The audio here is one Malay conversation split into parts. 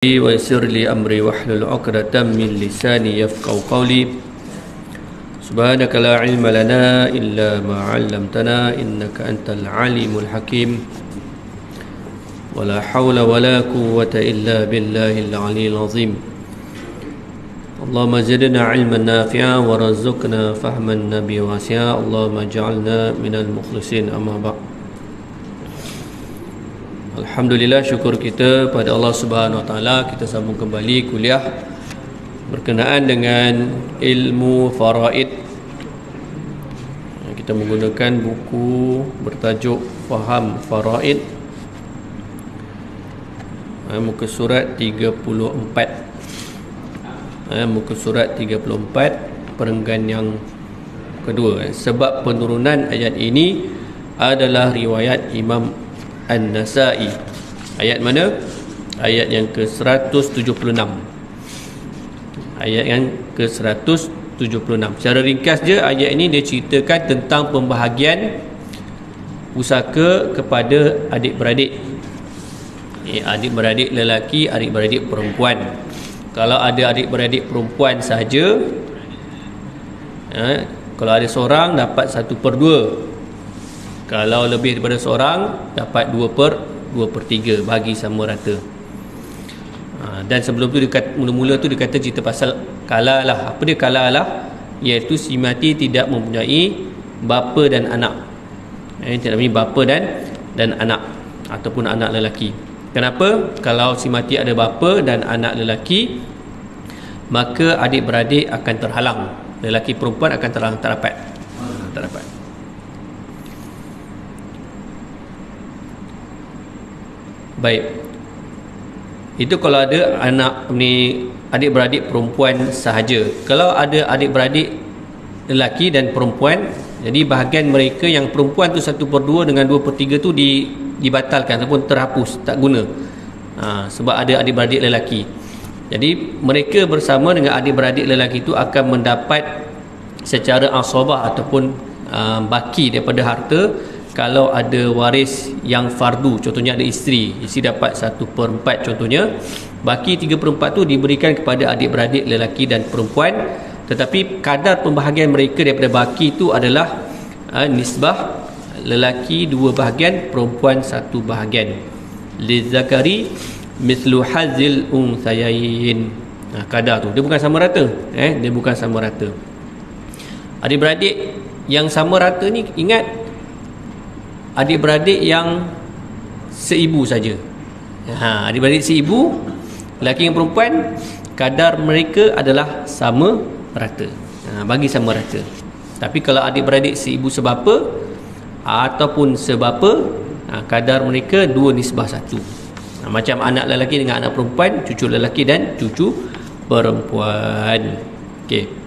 ويسر لي أمري واحلل عقدة من لساني يفقهوا قولي سبحانك لا علم لنا إلا ما علمتنا إنك أنت العليم الحكيم ولا حول ولا قوة إلا بالله العلي العظيم اللهم زدنا علما نافعا ورزقنا فهم النبي واسعا اللهم اجعلنا من المخلصين أما بعد. Alhamdulillah, syukur kita pada Allah Subhanahu Wa Taala. Kita sambung kembali kuliah berkenaan dengan ilmu faraid. Kita menggunakan buku bertajuk Faham Faraid, muka surat 34. Muka surat 34, perenggan yang kedua. Sebab penurunan ayat ini adalah riwayat Imam An-Nasa'i. Ayat mana? Ayat yang ke-176. Ayat yang ke-176. Secara ringkas je, ayat ini dia ceritakan tentang pembahagian pusaka kepada adik-beradik. Adik-beradik lelaki, adik-beradik perempuan. Kalau ada adik-beradik perempuan sahaja, kalau ada seorang dapat 1/2. Kalau lebih daripada seorang dapat 2/3, bagi sama rata. Dan sebelum tu mula-mula tu dia kata cerita pasal kalalah. Apa dia kalalah? Iaitu si mati tidak mempunyai bapa dan anak. Tidak mempunyai bapa dan anak ataupun anak lelaki. Kenapa? Kalau si mati ada bapa dan anak lelaki, maka adik-beradik akan terhalang. Lelaki perempuan akan terhalang, tak dapat. Baik. Itu kalau ada anak ni, adik-beradik perempuan sahaja. Kalau ada adik-beradik lelaki dan perempuan, jadi bahagian mereka yang perempuan tu 1/2 dengan 2/3 tu dibatalkan ataupun terhapus, tak guna. Sebab ada adik-beradik lelaki. Jadi mereka bersama dengan adik-beradik lelaki itu akan mendapat secara asabah ataupun baki daripada harta. Kalau ada waris yang fardu, contohnya ada isteri dapat 1/4 contohnya, baki 3/4 tu diberikan kepada adik-beradik lelaki dan perempuan. Tetapi kadar pembahagian mereka daripada baki itu adalah nisbah lelaki 2 bahagian, perempuan 1 bahagian. Lizakari mithlu hazil unthayain. Kadar tu dia bukan sama rata. Dia bukan sama rata. Adik-beradik yang sama rata ni, ingat, adik-beradik yang seibu saja. Adik-beradik seibu, lelaki dan perempuan, kadar mereka adalah sama rata. Bagi sama rata. Tapi kalau adik-beradik seibu sebapa ataupun sebapa, kadar mereka 2:1. Macam anak lelaki dengan anak perempuan, cucu lelaki dan cucu perempuan. Okey.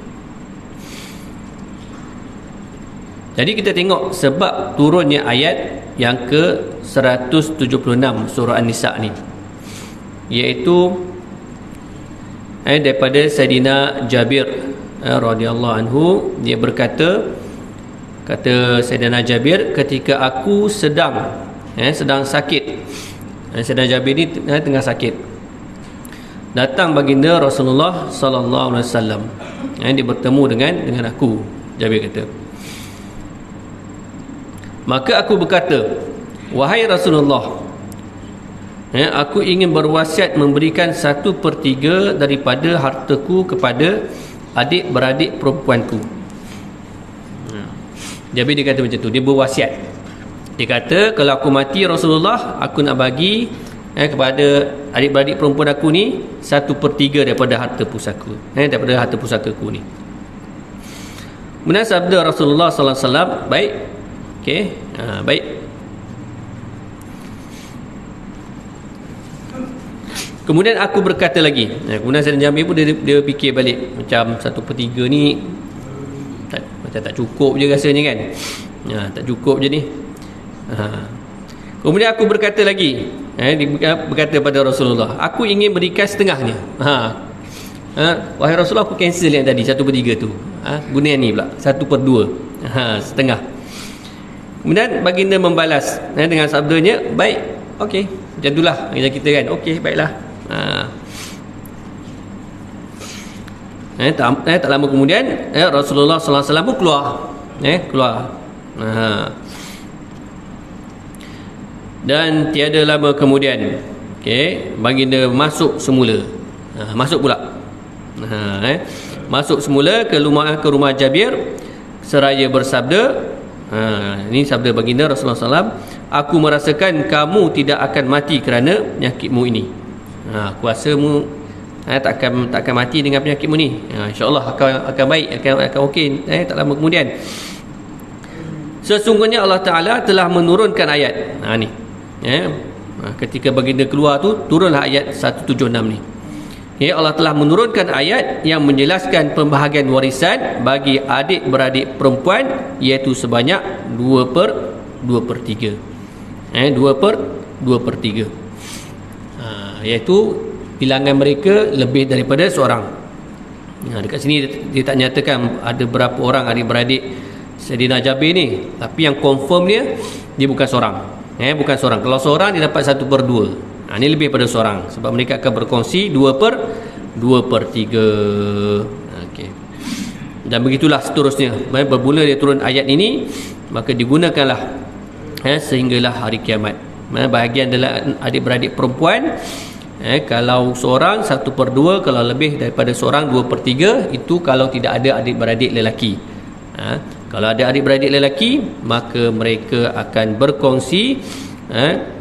Jadi kita tengok sebab turunnya ayat yang ke-176 surah An-Nisa ni, iaitu daripada Sayyidina Jabir radhiyallahu anhu. Dia berkata, kata Sayyidina Jabir, ketika aku sedang sakit, Sayyidina Jabir ni tengah sakit, datang baginda Rasulullah sallallahu alaihi wasallam. Dia bertemu dengan aku. Jabir kata, maka aku berkata, wahai Rasulullah, aku ingin berwasiat memberikan 1/3 daripada hartaku kepada adik-beradik perempuanku. Jadi dia kata macam tu, dia berwasiat. Dia kata, kalau aku mati Rasulullah, aku nak bagi kepada adik-beradik perempuan aku ni 1/3 daripada harta pusaka, daripada harta pusakaku ni. Kemudian sabda Rasulullah sallallahu alaihi wasallam, baik. Okey, baik. Kemudian aku berkata lagi. Kemudian Sayyidina Jabir pun dia fikir balik, macam 1/3 ni macam tak cukup je rasanya kan. Tak cukup je ni. Kemudian aku berkata lagi, dia berkata pada Rasulullah, aku ingin berikan setengahnya. Wahai Rasulullah, aku cancel yang tadi 1/3 tu. Guna yang ni pula 1/2. Setengah. Kemudian baginda membalas dengan sabdanya, baik, okey, macam itulah kita kan. Okey, baiklah. Tak lama kemudian Rasulullah sallallahu alaihi wasallam pun keluar. Dan tiada lama kemudian baginda masuk semula. Masuk pula. Masuk semula ke rumah Jabir seraya bersabda, ini sabda baginda Rasulullah SAW, aku merasakan kamu tidak akan mati kerana penyakitmu ini. Aku rasamu takkan mati dengan penyakitmu ni. InsyaAllah akan baik, akan okey. Tak lama kemudian, sesungguhnya Allah Ta'ala telah menurunkan ayat. Ni ketika baginda keluar tu, turunlah ayat 176 ni. Allah telah menurunkan ayat yang menjelaskan pembahagian warisan bagi adik-beradik perempuan, iaitu sebanyak 2/3. 2/3, iaitu bilangan mereka lebih daripada seorang. Dekat sini dia tak nyatakan ada berapa orang adik-beradik Sayyidina Jabir ni, tapi yang confirm dia bukan seorang. Bukan seorang. Kalau seorang dia dapat 1/2. Ini lebih pada seorang, sebab mereka akan berkongsi 2/3. Okey. Dan begitulah seterusnya. Bermula dia turun ayat ini, maka digunakanlah sehinggalah hari kiamat. Bahagian adalah adik-beradik perempuan. Kalau seorang 1/2, kalau lebih daripada seorang 2/3. Itu kalau tidak ada adik-beradik lelaki. Kalau ada adik-beradik lelaki, maka mereka akan berkongsi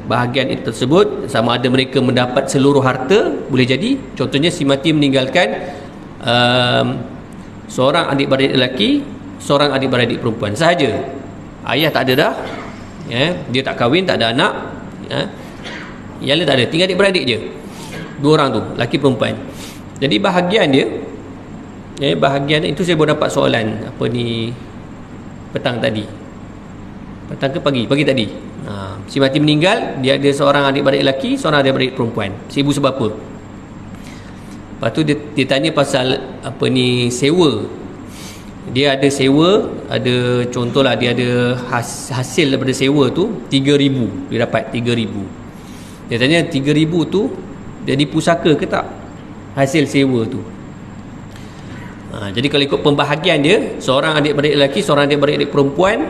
bahagian itu tersebut, sama ada mereka mendapat seluruh harta. Boleh jadi contohnya si mati meninggalkan seorang adik-beradik lelaki, seorang adik-beradik perempuan sahaja. Ayah tak ada dah, dia tak kahwin, tak ada anak, yang lain tak ada, tinggal adik-beradik je, 2 orang tu, lelaki perempuan. Jadi bahagian dia, bahagian itu saya baru dapat soalan petang ke pagi tadi. Si mati meninggal, dia ada seorang adik-beradik lelaki, seorang adik-beradik perempuan. Si ibu sebab apa? Lepas tu dia tanya pasal sewa. Dia ada sewa, ada contohlah dia ada hasil daripada sewa tu 3,000, dia dapat 3,000. Dia tanya 3,000 tu jadi pusaka ke tak hasil sewa tu? Jadi kalau ikut pembahagian dia, seorang adik-beradik lelaki, seorang adik-beradik perempuan,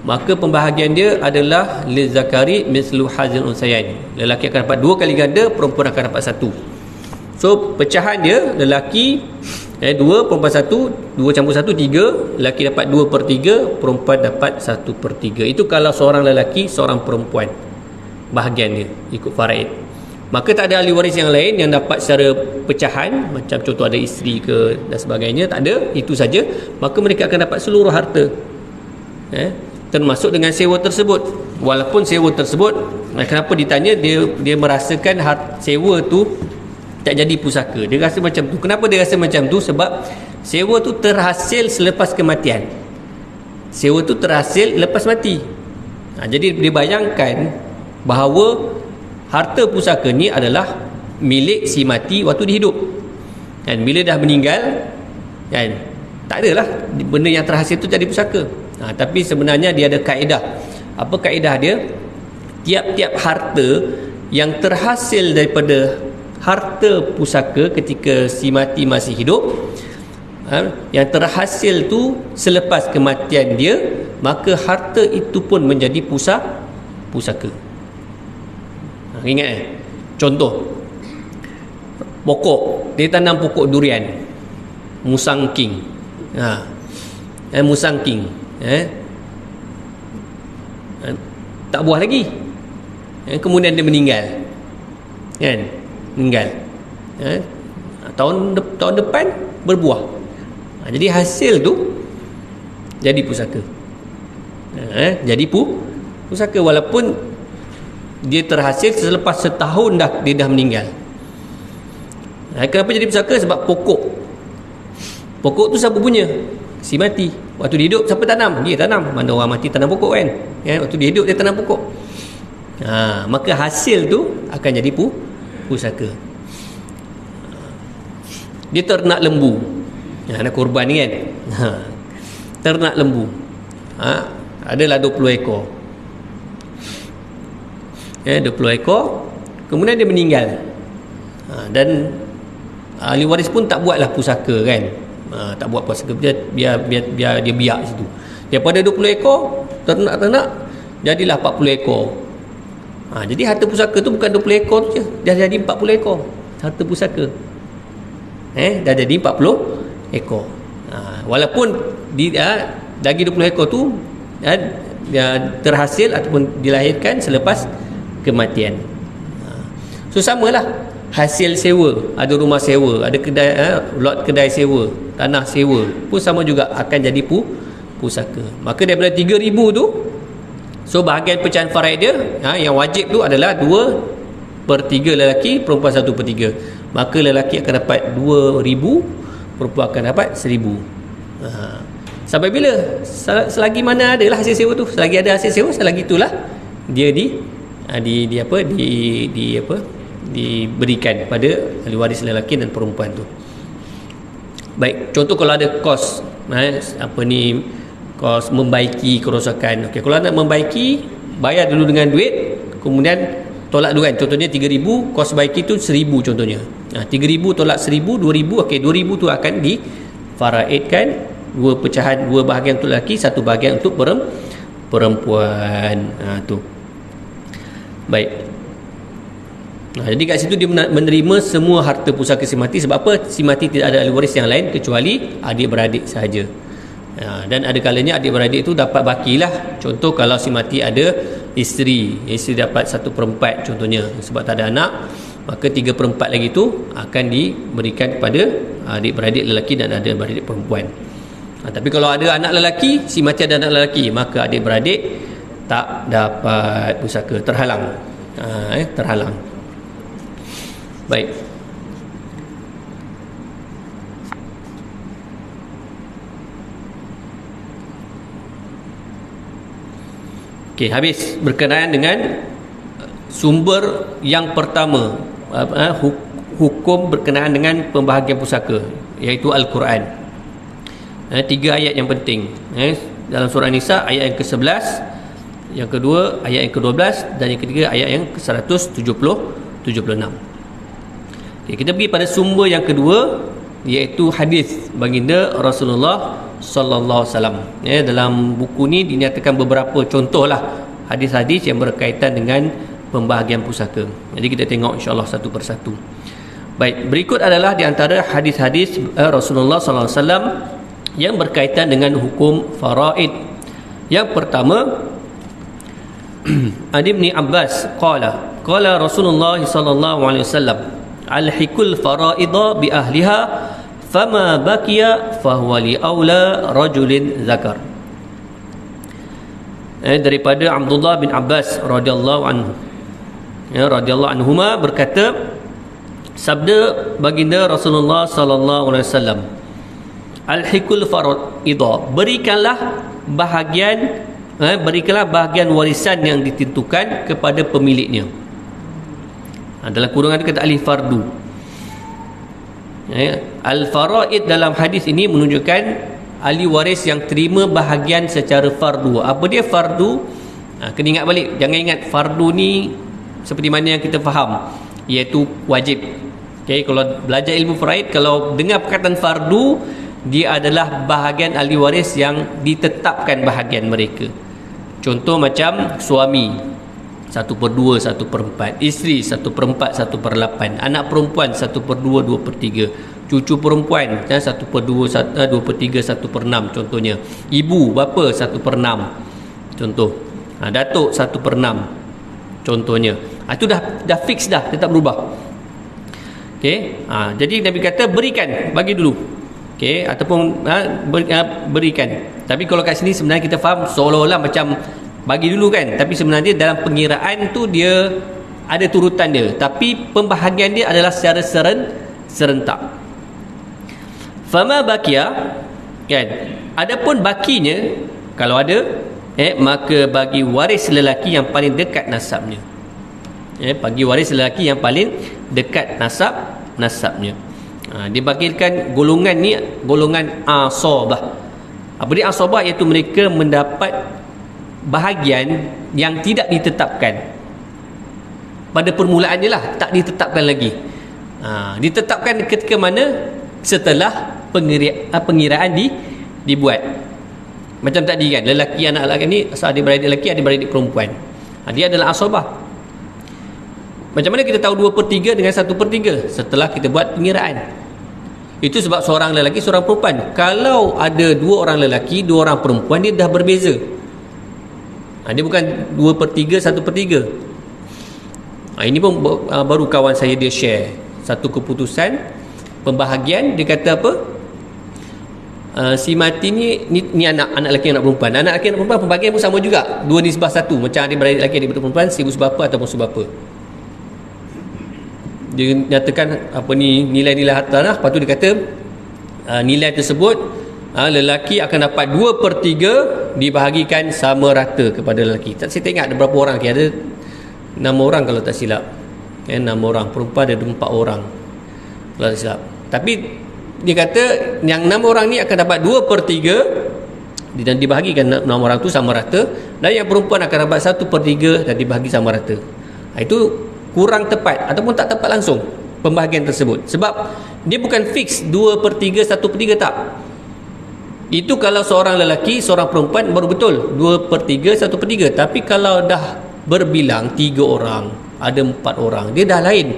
maka pembahagian dia adalah lizakari mislu hazil unsayain. Lelaki akan dapat 2 kali ganda, perempuan akan dapat 1. So pecahan dia, lelaki 2, perempuan 1, 2 campur 1, 3. Lelaki dapat 2/3, perempuan dapat 1/3. Itu kalau seorang lelaki, seorang perempuan bahagian dia ikut faraid. Maka tak ada ahli waris yang lain yang dapat secara pecahan, macam contoh ada isteri ke dan sebagainya, tak ada. Itu saja. Maka mereka akan dapat seluruh harta, termasuk dengan sewa tersebut. Walaupun sewa tersebut, kenapa ditanya, dia merasakan sewa tu tak jadi pusaka. Dia rasa macam tu. Kenapa dia rasa macam tu? Sebab sewa tu terhasil selepas kematian. Sewa tu terhasil lepas mati. Jadi dia bayangkan bahawa harta pusaka ni adalah milik si mati waktu dia hidup. Bila dah meninggal, tak adalah benda yang terhasil tu jadi pusaka. Tapi sebenarnya dia ada kaedah. Apa kaedah dia? Tiap-tiap harta yang terhasil daripada harta pusaka ketika si mati masih hidup, yang terhasil tu selepas kematian dia, maka harta itu pun menjadi pusaka. Ingat contoh pokok, dia tanam pokok durian, musang king. Musang king tak buah lagi, kemudian dia meninggal, tahun depan berbuah. Jadi hasil tu jadi pusaka. Jadi pusaka walaupun dia terhasil selepas setahun dia dah meninggal. Kenapa jadi pusaka? Sebab pokok tu siapa punya? Si mati. Waktu dia hidup siapa tanam? Dia tanam. Mana orang mati tanam pokok kan? Waktu dia hidup dia tanam pokok. Maka hasil tu akan jadi pusaka. Dia ternak lembu. Nak korban ni kan? Ternak lembu. Adalah 20 ekor. 20 ekor. Kemudian dia meninggal. Dan ahli waris pun tak buatlah pusaka kan. Tak buat pusaka, biar dia biak situ. Daripada 20 ekor ternak-ternak jadilah 40 ekor. Jadi harta pusaka tu bukan 20 ekor tu je, dah jadi 40 ekor harta pusaka. Dah jadi 40 ekor. Walaupun lagi 20 ekor tu terhasil ataupun dilahirkan selepas kematian. So samalah hasil sewa, ada rumah sewa, ada kedai lot kedai sewa, tanah sewa pun sama juga akan jadi pusaka. Maka daripada 3,000 tu, so bahagian pecahan faraid dia yang wajib tu adalah 2/3 lelaki, perempuan 1/3. Maka lelaki akan dapat 2,000, perempuan akan dapat 1,000. Sampai bila? Selagi mana adalah hasil sewa tu, selagi ada hasil sewa, selagi itulah dia diberikan pada ahli waris lelaki dan perempuan tu. Baik, contoh kalau ada kos kos membaiki kerosakan. Okey, kalau nak membaiki, bayar dulu dengan duit, kemudian tolak dulu kan. Contohnya 3,000, kos baiki tu 1,000 contohnya. 3,000 tolak 1,000, 2,000. Okey, 2,000 tu akan difaraidkan, dua pecahan, dua bahagian untuk lelaki, satu bahagian untuk perempuan. Tu. Baik. Jadi kat situ dia menerima semua harta pusaka si mati. Sebab apa? Si mati tidak ada ahli waris yang lain kecuali adik-beradik sahaja. Dan ada kalanya adik-beradik itu dapat bakilah. Contoh kalau si mati ada isteri dapat 1/4 contohnya, sebab tak ada anak, maka 3/4 lagi tu akan diberikan kepada adik-beradik lelaki dan adik-beradik perempuan. Tapi kalau ada anak lelaki, si mati ada anak lelaki, maka adik-beradik tak dapat pusaka, terhalang. Terhalang. Baik. Okey, habis berkenaan dengan sumber yang pertama, hukum berkenaan dengan pembahagian pusaka, iaitu Al-Quran. 3 ayat yang penting. Dalam surah Nisa ayat yang ke-11, yang kedua ayat yang ke-12 dan yang ketiga ayat yang ke-176. Okay, kita pergi pada sumber yang kedua, iaitu hadis baginda Rasulullah sallallahu alaihi wasallam. Dalam buku ni dinyatakan beberapa contohlah hadis-hadis yang berkaitan dengan pembahagian pusaka. Jadi kita tengok insya-Allah satu persatu. Baik, berikut adalah di antara hadis-hadis Rasulullah sallallahu alaihi wasallam yang berkaitan dengan hukum faraid. Yang pertama, Ibn Abbas qala Rasulullah sallallahu alaihi wasallam, alhiqul faraida bi ahliha fama baqiya fahuwa li aula rajulin zakar. Daripada Abdullah bin Abbas radhiyallahu anhu, radhiyallahu anhuma, berkata, sabda baginda Rasulullah sallallahu alaihi wasallam, alhiqul faraida, berikanlah bahagian warisan yang ditentukan kepada pemiliknya. Dalam kurungan itu kata ahli fardu. Al-faraid dalam hadis ini menunjukkan ahli waris yang terima bahagian secara fardu. Apa dia fardu? Kena ingat balik. Jangan ingat fardu ni seperti mana yang kita faham, iaitu wajib. Okay, kalau belajar ilmu faraid, kalau dengar perkataan fardu, dia adalah bahagian ahli waris yang ditetapkan bahagian mereka. Contoh macam suami 1/2, 1/4, isteri 1/4, 1/8, anak perempuan 1/2, 2/3, cucu perempuan 1/2, 2/3, 1/6 contohnya, ibu bapa 1/6 contoh, datuk 1/6 contohnya. Itu dah fix dah, dia tak berubah. Okey, jadi Nabi kata berikan, bagi dulu. Okey, ataupun berikan. Tapi kalau kat sini sebenarnya kita faham seolah-olah macam bagi dulu kan, tapi sebenarnya dalam pengiraan tu dia ada turutan dia, tapi pembahagian dia adalah secara serentak. Fama baqiya, kan, adapun bakinya kalau ada, maka bagi waris lelaki yang paling dekat nasabnya. Bagi waris lelaki yang paling dekat nasabnya. Dibagikan golongan ni, golongan asabah. Apa dia asabah? Iaitu mereka mendapat bahagian yang tidak ditetapkan pada permulaannya lah, tak ditetapkan lagi. Ditetapkan ketika mana? Setelah pengiraan dibuat. Macam tadi kan, lelaki anak lelaki ni adik-beradik lelaki, adik-beradik perempuan. Dia adalah asabah. Macam mana kita tahu 2/3 dengan 1/3? Setelah kita buat pengiraan. Itu sebab seorang lelaki, seorang perempuan. Kalau ada 2 orang lelaki, 2 orang perempuan, dia dah berbeza. Dia bukan 2/3, 1/3. Ini pun baru kawan saya dia share satu keputusan pembahagian. Dia kata apa? Si mati ni anak lelaki, anak perempuan. Anak lelaki, anak perempuan pembahagian pun sama juga, 2:1. Macam adik-beradik lelaki, adik-beradik perempuan, sebapa ataupun sebapa. Dia nyatakan nilai-nilai harta lah. Lepas tu dia kata nilai tersebut lelaki akan dapat 2/3 dibahagikan sama rata kepada lelaki. Saya tak ingat ada berapa orang. Ada 6 orang kalau tak silap. 6 orang. Perempuan ada 4 orang kalau tak silap. Tapi dia kata yang 6 orang ni akan dapat 2/3 dan dibahagikan 6 orang tu sama rata, dan yang perempuan akan dapat 1/3 dan dibahagi sama rata. Itu kurang tepat ataupun tak tepat langsung pembahagian tersebut, sebab dia bukan fix 2/3, 1/3, tak. Itu kalau seorang lelaki, seorang perempuan baru betul 2/3, 1/3. Tapi kalau dah berbilang 3 orang, ada 4 orang, dia dah lain.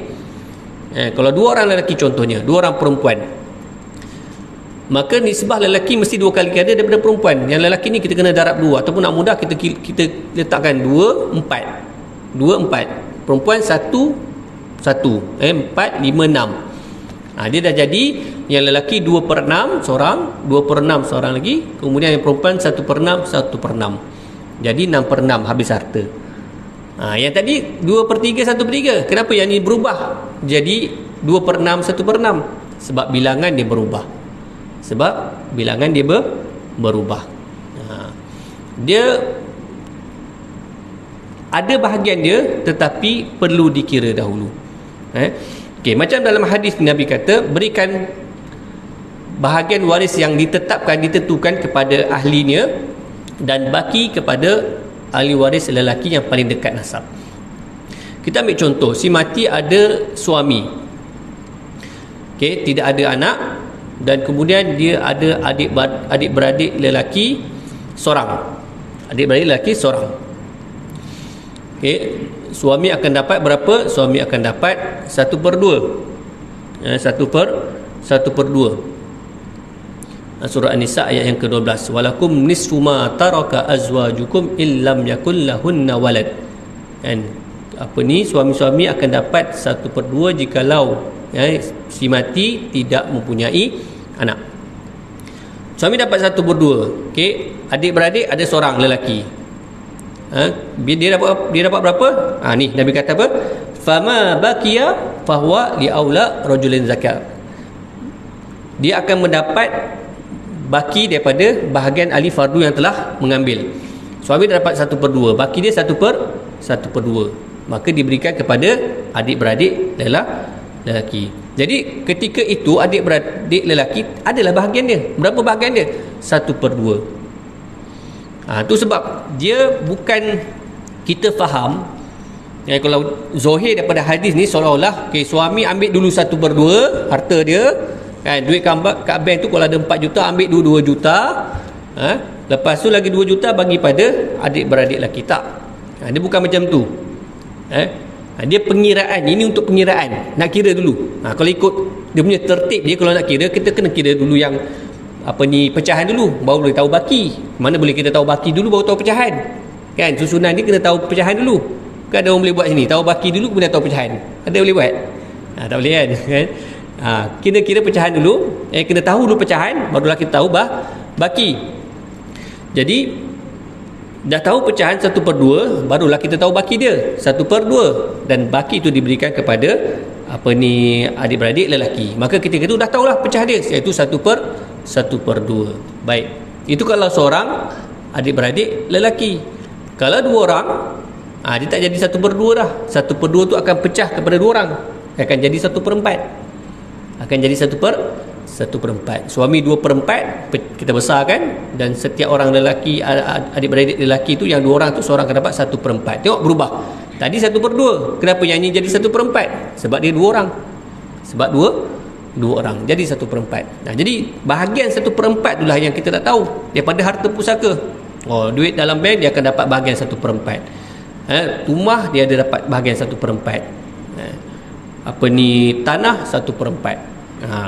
Kalau 2 orang lelaki contohnya, 2 orang perempuan, maka nisbah lelaki mesti 2 kali ganda daripada perempuan. Yang lelaki ni kita kena darab 2, ataupun nak mudah kita letakkan 2, 4. 2, 4. Perempuan 1, 1. 4, 5, 6. Dia dah jadi yang lelaki 2/6 seorang, 2/6 seorang lagi. Kemudian yang perempuan 1/6, 1/6. Jadi 6/6 habis harta. Yang tadi 2/3, 1/3. Kenapa yang ni berubah jadi 2/6, 1/6? Sebab bilangan dia berubah. Berubah. Dia ada bahagian dia, tetapi perlu dikira dahulu. Macam dalam hadis Nabi kata, berikan bahagian waris yang ditentukan kepada ahlinya, dan baki kepada ahli waris lelaki yang paling dekat nasab. Kita ambil contoh, si mati ada suami, tidak ada anak, dan kemudian dia ada adik-beradik lelaki seorang. Suami akan dapat berapa? Suami akan dapat 1/2. 1/2. Surah An-Nisa ayat yang ke-12. Walakum nisfu ma taraka azwajukum illam yakul lahunna walad. Suami-suami akan dapat 1/2 jikalau si mati tidak mempunyai anak. Suami dapat 1/2. Adik-beradik ada seorang lelaki. Dia dapat berapa? Ni Nabi kata apa? Fama baqiya fahuwa li aula rajulin zakat. Dia akan mendapat baki daripada bahagian ahli fardu yang telah mengambil. Suami dapat 1/2, baki dia 1/2. Maka diberikan kepada adik-beradik lelaki. Jadi ketika itu adik-beradik lelaki adalah bahagian dia. Berapa bahagian dia? 1/2. Itu sebab dia bukan, kita faham kalau zohir daripada hadis ni seolah-olah suami ambil dulu 1/2 harta dia, duit kat bank tu kalau ada 4 juta, ambil dulu 2 juta, lepas tu lagi 2 juta bagi pada adik-beradik lelaki. Tak, dia bukan macam tu. Dia pengiraan, ini untuk pengiraan, nak kira dulu. Kalau ikut dia punya tertib dia, kalau nak kira, kita kena kira dulu yang pecahan dulu, baru boleh tahu baki. Mana boleh kita tahu baki dulu baru tahu pecahan, kan? Susunan ni kena tahu pecahan dulu. Kan ada orang boleh buat sini, tahu baki dulu kemudian tahu pecahan. Ada boleh buat? Tak boleh kan? Kira pecahan dulu, kena tahu dulu pecahan, barulah kita tahu baki. Jadi dah tahu pecahan 1/2, barulah kita tahu baki dia 1/2, dan baki itu diberikan kepada adik-beradik lelaki. Maka ketika itu dah tahulah pecahan dia, iaitu 1/2. Baik, itu kalau seorang adik-beradik lelaki. Kalau 2 orang, dia tak jadi 1/2 dah. 1/2 tu akan pecah kepada 2 orang, akan jadi 1/4. Suami 2/4 kita besarkan, dan setiap orang lelaki, adik-beradik lelaki tu yang 2 orang tu, seorang akan dapat 1/4. Tengok berubah. Tadi 1/2, kenapa yang ini jadi 1/4? Sebab dia 2 orang. Sebab dua orang jadi 1/4. Jadi bahagian 1/4 itulah yang kita tak tahu daripada harta pusaka. Duit dalam bank dia akan dapat bahagian 1/4. Rumah dia ada dapat bahagian 1/4. Tanah 1/4.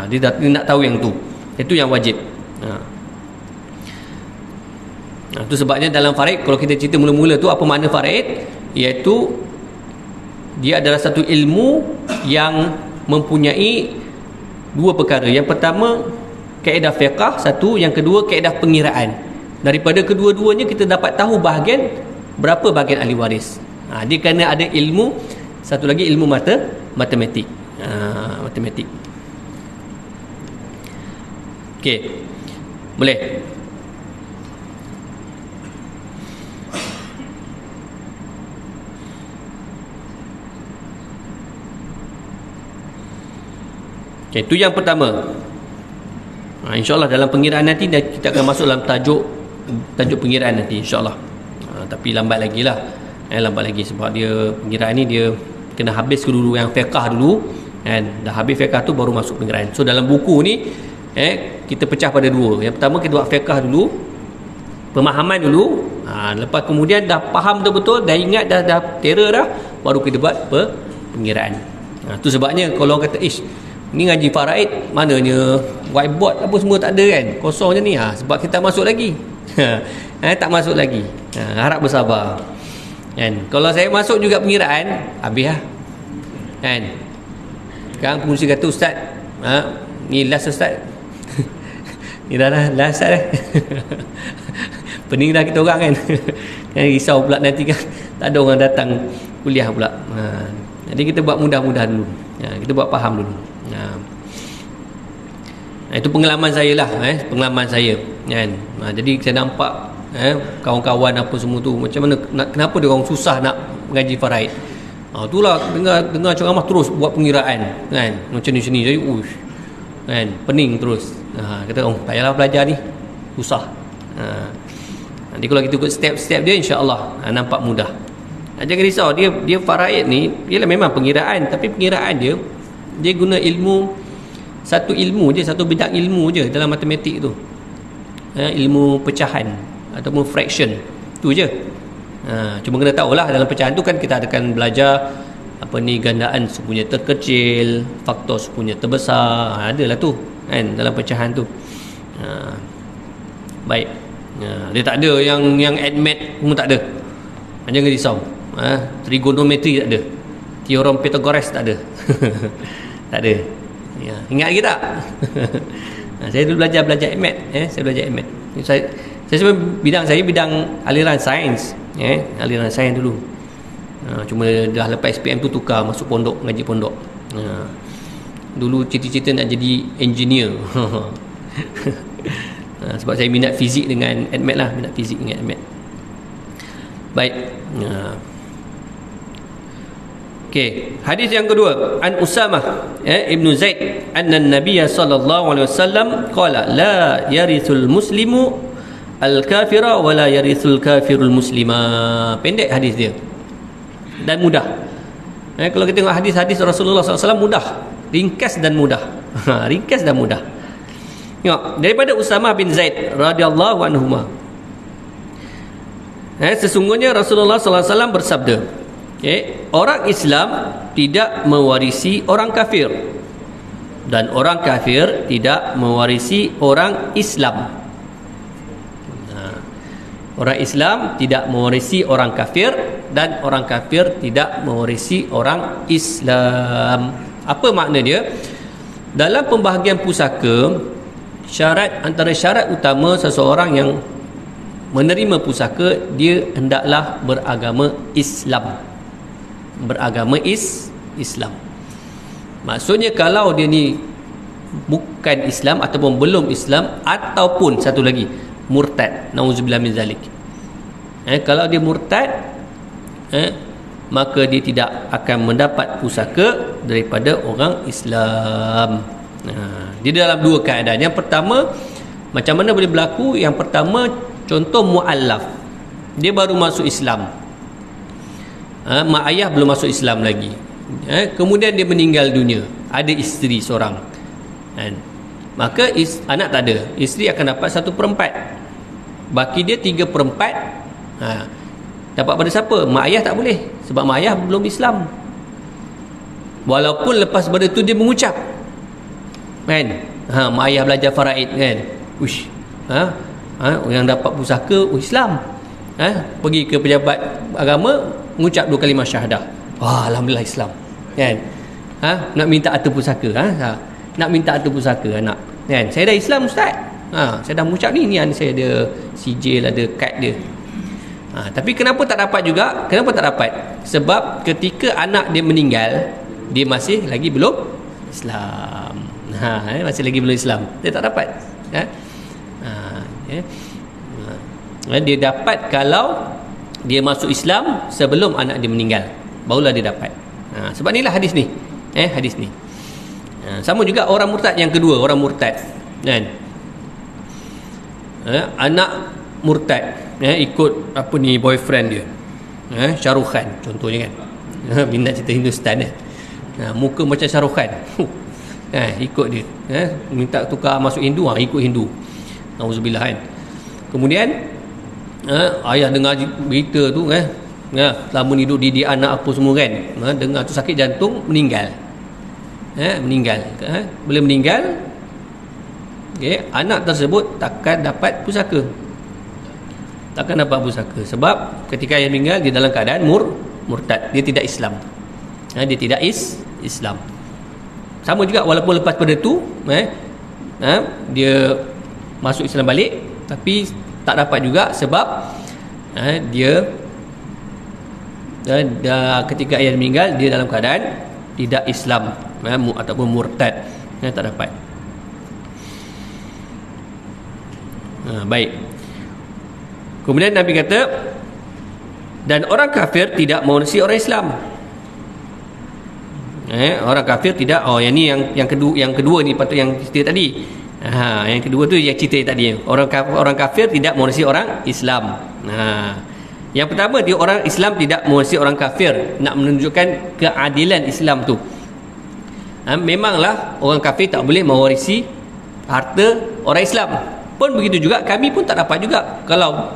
Dia nak tahu yang tu. Itu yang wajib. Itu sebabnya dalam faraid, kalau kita cerita mula-mula tu apa makna faraid, iaitu dia adalah satu ilmu yang mempunyai dua perkara. Yang pertama kaedah fiqh, satu. Yang kedua kaedah pengiraan. Daripada kedua-duanya kita dapat tahu berapa bahagian ahli waris. Dia kena ada ilmu. Satu lagi ilmu matematik. Matematik. Okey. Boleh. Okay, itu yang pertama. InsyaAllah dalam pengiraan nanti kita akan masuk dalam tajuk pengiraan nanti, insyaAllah. Tapi lambat lagi lah. Lambat lagi sebab dia pengiraan ni dia kena habis dulu yang fiqh dulu, kan? Dah habis fiqh tu baru masuk pengiraan. So dalam buku ni kita pecah pada dua. Yang pertama kita buat fiqh dulu, pemahaman dulu. Lepas kemudian dah faham betul-betul, dah ingat, dah terror dah, baru kita buat pengiraan. Tu sebabnya kalau orang kata ni ngaji faraid, mananya whiteboard apa semua tak ada kan, kosong je ni. Sebab kita tak masuk lagi. Tak masuk lagi. Harap bersabar kan. Kalau saya masuk juga pengiraan, habis lah kan. Sekarang pengurusi kata, ustaz, ni last ustaz. Ni dah last ustaz pening dah kita orang kan. Kan risau pula nanti kan tak ada orang datang kuliah pula. Jadi kita buat mudah-mudah dulu. Kita buat faham dulu. Itu pengalaman saya lah, pengalaman saya kan. Jadi saya nampak kawan-kawan apa semua tu macam mana, kenapa dia orang susah nak mengaji faraid. Itulah dengar ceramah terus buat pengiraan kan, macam ni sini. Jadi kan pening terus. Kata tak payahlah belajar ni, susah. Nanti kalau kita ikut step-step dia, insya-Allah nampak mudah. Jangan risau, dia faraid ni ialah memang pengiraan, tapi pengiraan dia guna satu ilmu je, satu bidang ilmu je dalam matematik tu. Ilmu pecahan ataupun fraction tu je. Cuma kena tahulah dalam pecahan tu kan kita akan belajar gandaan sepunya terkecil, faktor sepunya terbesar. Adalah tu kan dalam pecahan tu. Baik. Dia tak ada yang admat pun tak ada. Jangan risau. Trigonometri tak ada. Teorem Pythagoras tak ada. Tak ada. Ingat lagi tak? Saya dulu belajar admat. Saya belajar admat. Saya sebenarnya bidang aliran sains. Aliran sains dulu. Cuma dah lepas SPM tu tukar masuk pondok, ngaji pondok. Dulu cita-cita nak jadi engineer. Sebab saya minat fizik dengan admat lah. Minat fizik dengan admat. Baik. Okey, hadis yang kedua, an Usamah Ibnu Zaid anna Nabiy sallallahu alaihi wasallam qala la yarithul muslimu al-kafira wa la yarithul kafirul muslima. Pendek hadis dia dan mudah. Kalau kita tengok hadis-hadis Rasulullah SAW mudah, ringkas dan mudah. Ringkas dan mudah. Tengok daripada Usamah bin Zaid radhiyallahu anhuma. Sesungguhnya Rasulullah SAW bersabda, orang Islam tidak mewarisi orang kafir dan orang kafir tidak mewarisi orang Islam. Orang Islam tidak mewarisi orang kafir dan orang kafir tidak mewarisi orang Islam. Apa makna dia? Dalam pembahagian pusaka, antara syarat utama seseorang yang menerima pusaka, dia hendaklah beragama Islam. Beragama Islam. Maksudnya kalau dia ni bukan Islam ataupun belum Islam, ataupun satu lagi murtad, nauzubillah min zalik. Kalau dia murtad, maka dia tidak akan mendapat pusaka daripada orang Islam. Dia dalam dua keadaan. Yang pertama, macam mana boleh berlaku? Yang pertama, contoh mu'allaf, dia baru masuk Islam, mak ayah belum masuk Islam lagi, kemudian dia meninggal dunia. ada isteri seorang, kan? Maka anak tak ada, isteri akan dapat 1/4. Baki dia 3/4. Dapat pada siapa? Mak ayah tak boleh, sebab mak ayah belum Islam. Walaupun lepas pada tu dia mengucap, kan? Mak ayah belajar faraid, kan? Uish, yang dapat pusaka Islam, pergi ke pejabat agama, mengucap 2 kalimah syahadah, alhamdulillah Islam, kan? Nak minta harta pusaka, nak minta harta pusaka anak, kan? Saya dah Islam ustaz, saya dah mengucap ni saya ada sijil, ada kad dia. Tapi kenapa tak dapat juga? Kenapa tak dapat? Sebab ketika anak dia meninggal, dia masih lagi belum Islam. Masih lagi belum Islam, dia tak dapat. Dia dapat kalau dia masuk Islam sebelum anak dia meninggal, barulah dia dapat. Sebab inilah hadis ni, hadis ni. Sama juga orang murtad yang kedua, orang murtad, kan? Anak murtad, ikut apa ni, boyfriend dia, Shah Rukh Khan contohnya, kan? Minat cerita Hindustan, muka macam Shah Rukh Khan, ikut dia, minta tukar masuk Hindu, ikut Hindu. Auzubillah, kan? Kemudian ayah dengar berita tu, selama ni duduk didik anak apa semua, kan? Dengar tu sakit jantung, meninggal. Meninggal. Bila meninggal, anak tersebut takkan dapat pusaka. Takkan dapat pusaka. Sebab ketika ayah meninggal, dia dalam keadaan murtad. Dia tidak Islam. Dia tidak Islam. Sama juga walaupun lepas pada tu, dia masuk Islam balik, tapi tak dapat juga sebab dia ketika ayah meninggal, dia dalam keadaan tidak Islam, ataupun murtad, tak dapat. Baik. Kemudian Nabi kata, dan orang kafir tidak mewarisi orang Islam. Orang kafir tidak. Yang ni yang kedua ni patut yang cerita tadi. Yang kedua tu yang cerita tadi. Orang kafir tidak mewarisi orang Islam. Yang pertama, dia orang Islam tidak mewarisi orang kafir, nak menunjukkan keadilan Islam tu. Memanglah orang kafir tak boleh mewarisi harta orang Islam. Pun begitu juga, kami pun tak dapat juga. Kalau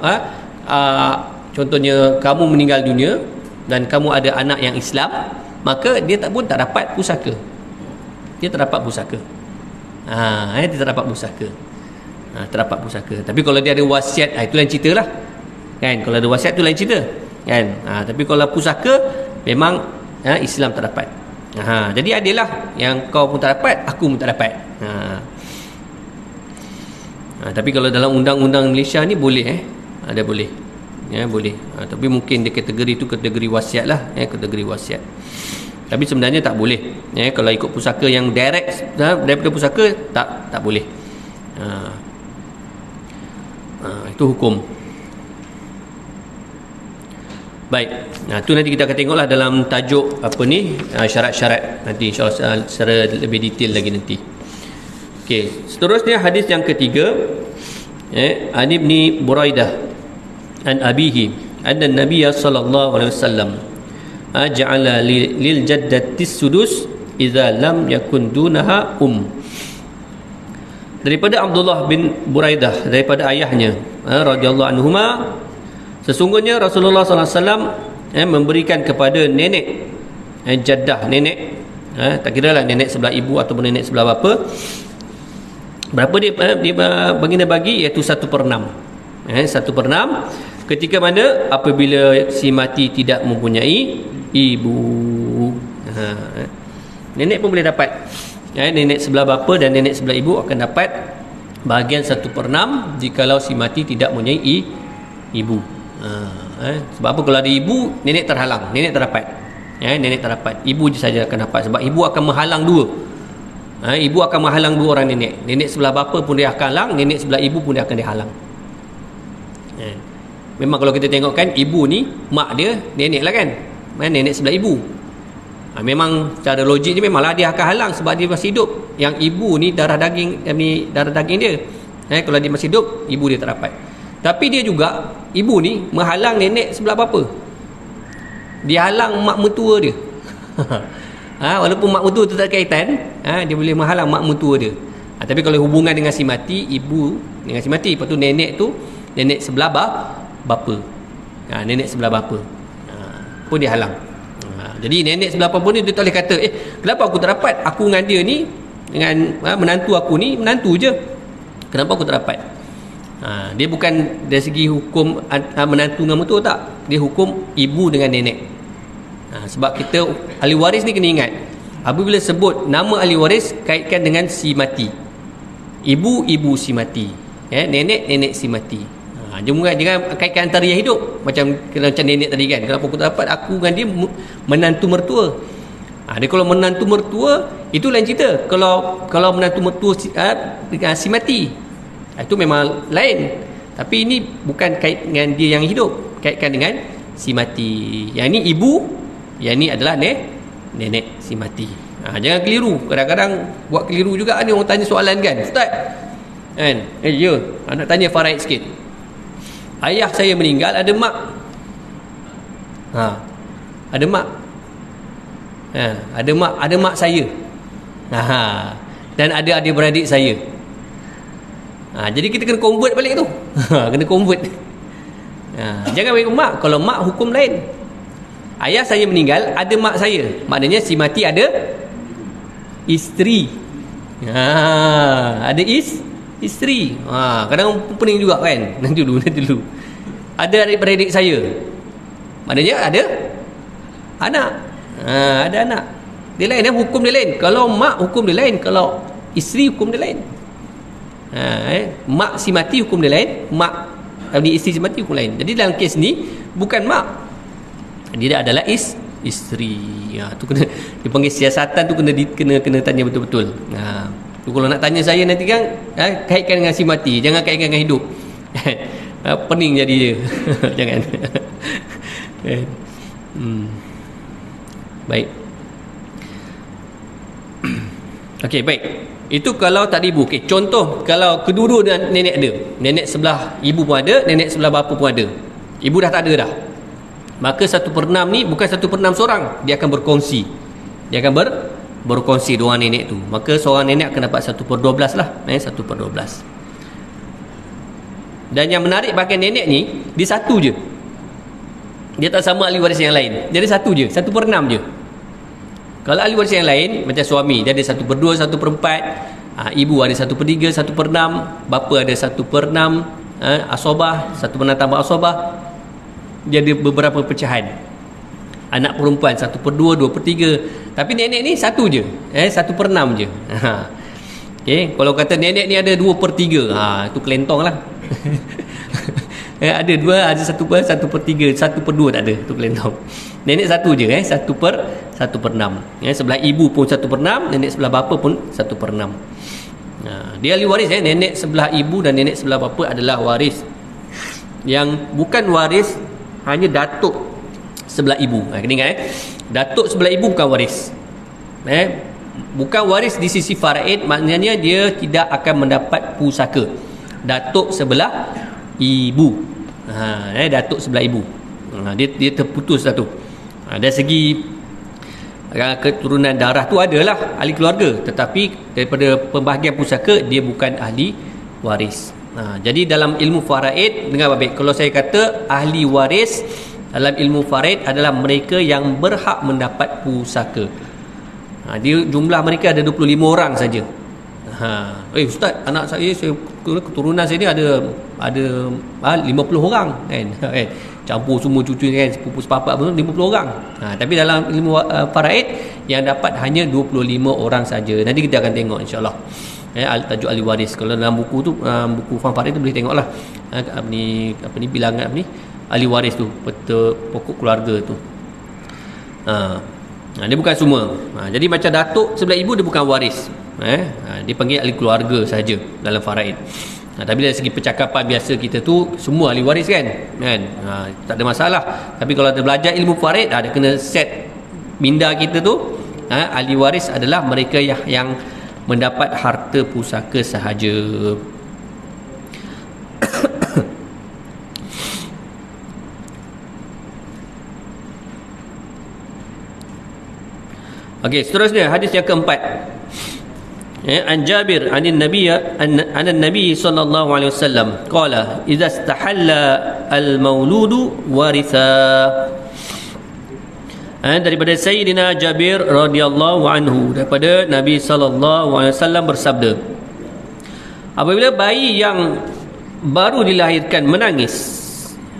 contohnya kamu meninggal dunia dan kamu ada anak yang Islam, maka dia pun tak dapat pusaka. Dia tak dapat pusaka. Dia tak dapat pusaka. Tak pusaka. Tapi kalau dia ada wasiat, itu lain cerita lah, kan? Kalau ada wasiat tu lain cerita, kan? Tapi kalau pusaka, memang Islam tak dapat. Jadi adalah yang kau pun tak dapat, aku pun tak dapat. Tapi kalau dalam undang-undang Malaysia ni boleh, ada boleh, boleh. Tapi mungkin dia kategori tu kategori wasiat lah, kategori wasiat. Tapi sebenarnya tak boleh. Kalau ikut pusaka yang direct daripada pusaka, tak boleh. Itu hukum. Baik. Tu nanti kita akan tengoklah dalam tajuk apa ni, syarat-syarat nanti, insya-Allah secara lebih detail lagi nanti. Okey, seterusnya hadis yang ketiga, an Ibni Buraidah an abihi anna Nabiy sallallahu alaihi wasallam ja'ala lil jaddati sudus idza lam yakun dunaha Daripada Abdullah bin Buraidah, daripada ayahnya radhiyallahu anhuma, sesungguhnya Rasulullah sallallahu alaihi wasallam memberikan kepada nenek, jaddah, nenek, tak kiralah nenek sebelah ibu ataupun nenek sebelah bapa, berapa dia baginda bagi, iaitu 1/6. 1/6 ketika mana apabila si mati tidak mempunyai ibu. Nenek pun boleh dapat. Nenek sebelah bapa dan nenek sebelah ibu akan dapat bahagian 1/6 jikalau si mati tidak mempunyai ibu. Sebab apa? Kalau ada ibu, nenek terhalang, nenek tak dapat. Nenek tak dapat, ibu je saja akan dapat, sebab ibu akan menghalang dua. Ibu akan menghalang dua orang nenek. Nenek sebelah bapa pun dia akan halang, nenek sebelah ibu pun dia akan dihalang. Memang kalau kita tengok kan, ibu ni mak dia nenek lah, kan? Nenek sebelah ibu. Memang secara logik je memanglah dia akan halang sebab dia masih hidup. Yang ibu ni darah daging dia. Kalau dia masih hidup, ibu dia tak dapat. Tapi dia juga, ibu ni menghalang nenek sebelah bapa. Dia halang mak mertua dia. Walaupun mak mentua tu tak kaitan, dia boleh menghalang mak mentua dia. Tapi kalau hubungan dengan si mati, ibu dengan si mati, lepas tu nenek tu, nenek sebelah bapa. Nenek sebelah bapa. Pun dia halang. Jadi nenek sebelah bapa pun dia tak boleh kata, kenapa aku tak dapat? Aku dengan dia ni, dengan menantu aku ni, menantu je. Kenapa aku tak dapat? Dia bukan dari segi hukum menantu dengan mentua, tak. Dia hukum ibu dengan nenek. Sebab kita ahli waris ni kena ingat, apabila sebut nama ahli waris, kaitkan dengan si mati. Ibu si mati, nenek si mati. Jangan kaitkan antara yang hidup. Macam nenek tadi kan, kenapa aku tak dapat? Aku dengan dia menantu mertua. Dia kalau menantu mertua, itu lain cerita. Kalau menantu mertua dengan si mati, itu memang lain. Tapi ini bukan kait dengan dia yang hidup, kaitkan dengan si mati. Yang ni ibu, yang ni adalah nenek si mati. Jangan keliru. Kadang-kadang buat keliru juga ni, orang tanya soalan kan, Ustaz kan, ya, nak tanya faraid sikit. Ayah saya meninggal, ada mak. Ada mak. Ada mak saya. Dan ada adik-beradik saya. Jadi kita kena convert balik tu. Kena convert. Jangan bagi mak. Kalau mak hukum lain. Ayah saya meninggal, ada mak saya. Maknanya si mati ada isteri. Ada isteri. Kadang pening juga kan. Nanti dulu. Ada adik-beradik saya. Maknanya ada anak. Ada anak. Dia lain, hukum dia lain. Kalau mak hukum dia lain, kalau isteri hukum dia lain. Mak si mati hukum dia lain, mak isteri si mati hukum lain. Jadi dalam kes ni bukan mak, dia adalah isteri. Tu kena dipanggil siasatan tu, kena tanya betul-betul. Tu kalau nak tanya saya nanti kan, kaitkan dengan si mati, jangan kaitkan dengan hidup. Pening jadi dia. Jangan. Baik. Okey, baik. Itu kalau tak ada ibu. Okey, contoh kalau kedua-dua nenek ada. Nenek sebelah ibu pun ada, nenek sebelah bapa pun ada. Ibu dah tak ada dah. Maka 1/6 ni bukan 1/6 seorang, dia akan berkongsi. Dia akan berkongsi dua nenek tu. Maka seorang nenek akan dapat 1/12 lah, 1/12. Dan yang menarik bahagian nenek ni, dia satu je. Dia tak sama ahli waris yang lain. Dia ada satu je, 1/6 je. Kalau ahli waris yang lain, macam suami, dia ada 1/2, 1/4. Ibu ada 1/3, 1/6. Bapa ada 1/6. Asobah, 1/6 tambah asobah. Dia ada beberapa pecahan. Anak perempuan 1/2, 2/3. Tapi nenek ni satu je, 1/6 je. Okay. Kalau kata nenek ni ada 2/3, itu kelentong lah. Ada dua, ada 1/3, 1/2 tak ada, itu kelentong. Nenek satu je, 1/6. Sebelah ibu pun 1/6, nenek sebelah bapa pun 1/6. Dia ahli waris, nenek sebelah ibu dan nenek sebelah bapa adalah waris. Yang bukan waris hanya datuk sebelah ibu. Kena ingat, datuk sebelah ibu bukan waris. Bukan waris di sisi faraid, maknanya dia tidak akan mendapat pusaka. Datuk sebelah ibu, datuk sebelah ibu, dia terputus dah tu. Dari segi keturunan darah tu adalah ahli keluarga, tetapi daripada pembahagian pusaka dia bukan ahli waris. Jadi dalam ilmu faraid, dengar baik, kalau saya kata ahli waris dalam ilmu faraid adalah mereka yang berhak mendapat pusaka. Dia jumlah mereka ada 25 orang saja. Ustaz, anak saya keturunan saya ni ada 50 orang kan. Campur semua cucu kan, sepupu sepapak pun 50 orang. Tapi dalam ilmu faraid yang dapat hanya 25 orang saja. Nanti kita akan tengok insya-Allah. Tajuk ahli waris. Kalau dalam buku tu, buku Faham Faraid tu boleh tengoklah. Apa ni bilangan apa ni? Ahli waris tu, peta pokok keluarga tu. Dia bukan semua. Jadi macam datuk sebelah ibu dia bukan waris. Dia panggil ahli keluarga saja dalam faraid. Tapi dari segi percakapan biasa kita tu semua ahli waris kan. Tak ada masalah. Tapi kalau ada belajar ilmu faraid, dia kena set minda kita tu. Ahli waris adalah mereka yang mendapat harta pusaka sahaja. Okey, seterusnya hadis yang keempat. An Jabir anin Nabi Nabi sallallahu alaihi wasallam qala idza istahalla al mauludu waritha. Daripada Sayyidina Jabir radhiyallahu anhu, daripada Nabi sallallahu alaihi wasallam bersabda, apabila bayi yang baru dilahirkan menangis,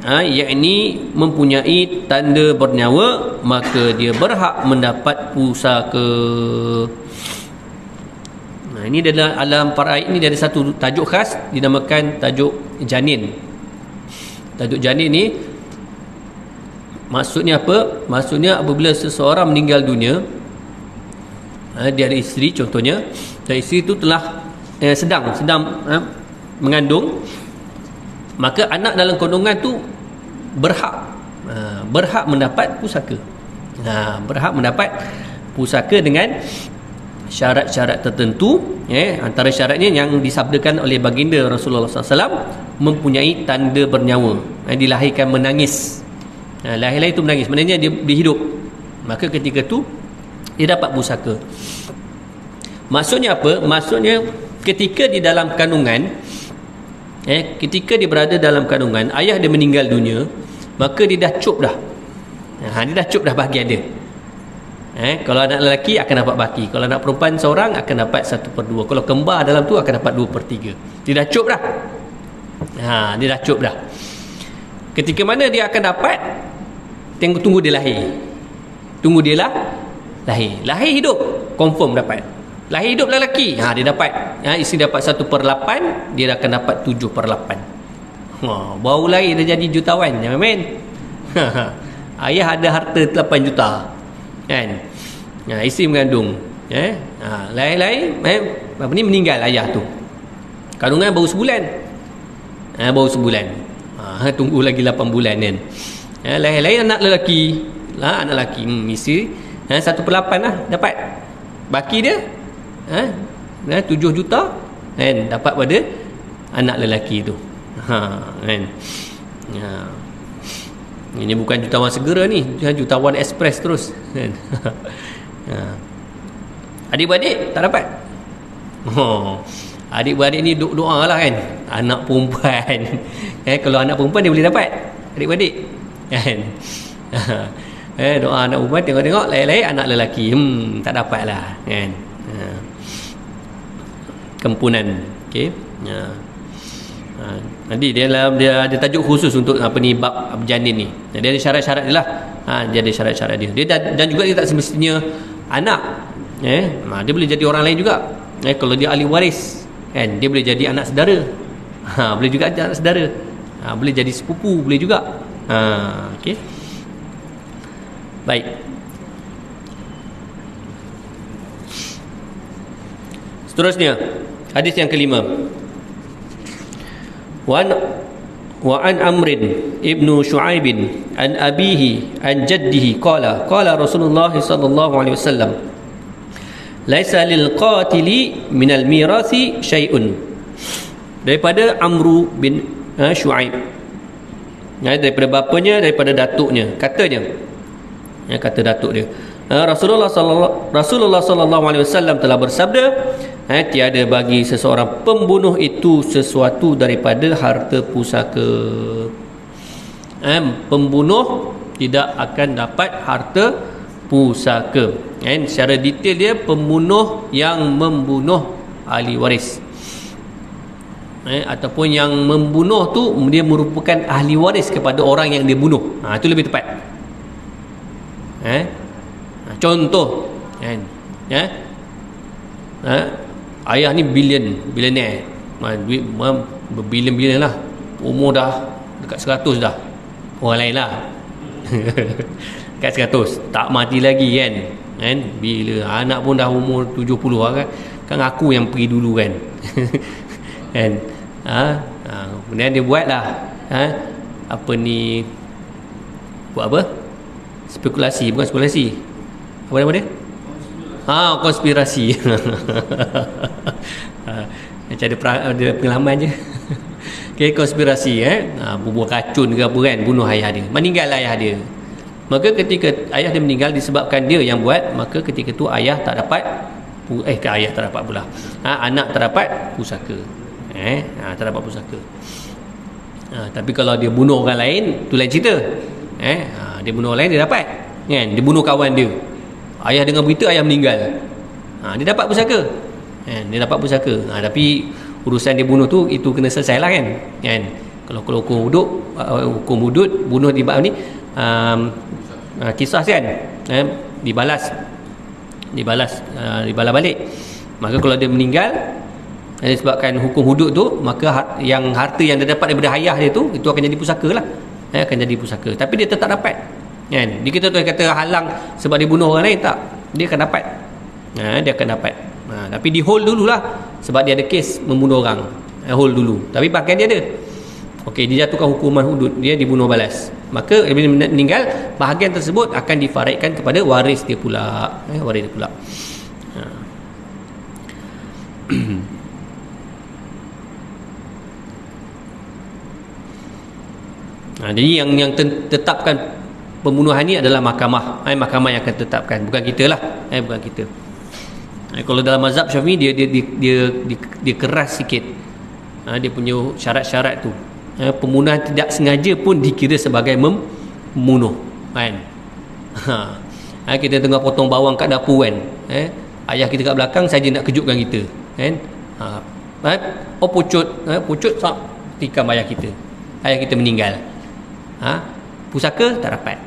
yakni mempunyai tanda bernyawa, maka dia berhak mendapat pusaka. Ini dalam para ayat ini ada satu tajuk khas dinamakan tajuk janin. Tajuk janin ni maksudnya apa? Maksudnya apabila seseorang meninggal dunia, dia ada isteri contohnya, dan isteri itu telah sedang mengandung, maka anak dalam kandungan tu berhak mendapat pusaka. Berhak mendapat pusaka dengan syarat-syarat tertentu. Antara syaratnya yang disabdakan oleh baginda Rasulullah SAW, mempunyai tanda bernyawa, dilahirkan menangis. Lahir itu menangis, maknanya dia hidup, maka ketika tu dia dapat pusaka. Maksudnya apa? Maksudnya ketika di dalam kandungan, ketika dia berada dalam kandungan, ayah dia meninggal dunia, maka dia dah cup dah. Dia dah cup dah bahagian dia. Kalau anak lelaki akan dapat baki, kalau anak perempuan seorang akan dapat 1/2, kalau kembar dalam tu akan dapat 2/3. Dia dah cup dah. Dia dah cup dah. Ketika mana dia akan dapat? Tunggu dia lahir. Tunggu dia lahir. Lahir hidup, confirm dapat. Lahir hidup lelaki, dia dapat. Isteri dapat 1/8, dia akan dapat 7/8. Baru lahir dah jadi jutawan, jangan main. Ayah ada harta 8 juta. Kan? Isteri mengandung, lahir-lahir, meninggal ayah tu. Kandungan baru sebulan. Tunggu lagi 8 bulan kan. Lahir-lahir anak lelaki. Anak lelaki, isteri 1/8 lah dapat. Baki dia 7 juta kan, dapat pada anak lelaki tu. Kan. Ini bukan jutawan segera ni, jutawan ekspres terus kan. Adik-beradik tak dapat. Adik-beradik ni doa lah kan, anak perempuan. Kalau anak perempuan dia boleh dapat adik-beradik kan. Doa anak perempuan, tengok-tengok lain-lain anak lelaki, tak dapat lah kan. Kempunan. Okey. Nanti dia ada tajuk khusus untuk apa ni, bab janin ni. Dia ada syarat-syarat dia lah. Dia ada syarat-syarat dia. Dan juga dia tak semestinya anak. Dia boleh jadi orang lain juga. Kalau dia ahli waris kan, dia boleh jadi anak saudara. Boleh juga anak saudara. Boleh jadi sepupu, boleh juga. Okey. Baik. Seterusnya, hadis yang kelima. Wa an Amrin ibnu Shu'aib an abihi an jaddihi qala Rasulullah sallallahu alaihi wasallam, laisa lil qatili minal mirasi syai'un. Daripada Amru bin Shu'aib, daripada bapanya, daripada datuknya, katanya, kata datuk dia, Rasulullah sallallahu alaihi wasallam telah bersabda, tiada bagi seseorang pembunuh itu sesuatu daripada harta pusaka. Pembunuh tidak akan dapat harta pusaka. Secara detail dia, pembunuh yang membunuh ahli waris, ataupun yang membunuh tu dia merupakan ahli waris kepada orang yang dia bunuh. Itu lebih tepat. Contoh kan, ayah ni bilioner, duit berbilion-bilion lah, umur dah dekat 100 dah. Orang lain lah dekat 100, tak mati lagi kan. Bila anak pun dah umur 70 lah kan aku yang pergi dulu kan. Kan. Kemudian dia buat lah apa ni, buat apa, spekulasi, bukan spekulasi, apa nama dia, konspirasi. Macam ada pengalaman je. Okay, konspirasi, bubuh racun ke apa kan, bunuh ayah dia, meninggal ayah dia, Maka ketika ayah dia meninggal disebabkan dia yang buat, maka ketika tu ayah tak dapat ayah tak dapat pula. Anak tak dapat pusaka. Tak dapat pusaka. Tapi kalau dia bunuh orang lain, tu lain cerita. Dia bunuh orang lain, dia dapat. Kan? Dia bunuh kawan dia. Ayah dengar berita ayah meninggal. Dia dapat pusaka. Dia dapat pusaka. Tapi urusan dia bunuh tu, itu kena selesai lah kan. Kalau hukum hudud bunuh di bab ni kisah kan, dibalas balik. Maka kalau dia meninggal disebabkan hukum hudud tu, maka yang harta yang dia dapat daripada ayah dia tu, itu akan jadi pusaka lah. Akan jadi pusaka. Tapi dia tetap dapat kan. Dia kita tu kata halang sebab dia bunuh orang lain, tak, dia akan dapat. Dia akan dapat. Tapi di hold dululah, sebab dia ada kes membunuh orang. Hold dulu. Tapi bahagian dia ada. Okey, dijatuhkan hukuman hudud, dia dibunuh balas. Maka bila meninggal, bahagian tersebut akan difaridkan kepada waris dia pula. Waris dia pula. Jadi yang tetapkan pembunuhan ni adalah mahkamah. Mahkamah yang akan tetapkan, bukan kita lah. Bukan kita. Kalau dalam mazhab Syafi'i dia keras sikit. Dia punya syarat-syarat tu. Pembunuhan tidak sengaja pun dikira sebagai membunuh kan. Kita tengah potong bawang kat dapur kan, ayah kita kat belakang saja nak kejutkan kita kan. Pucut tikam ayah kita meninggal. Pusaka tak dapat.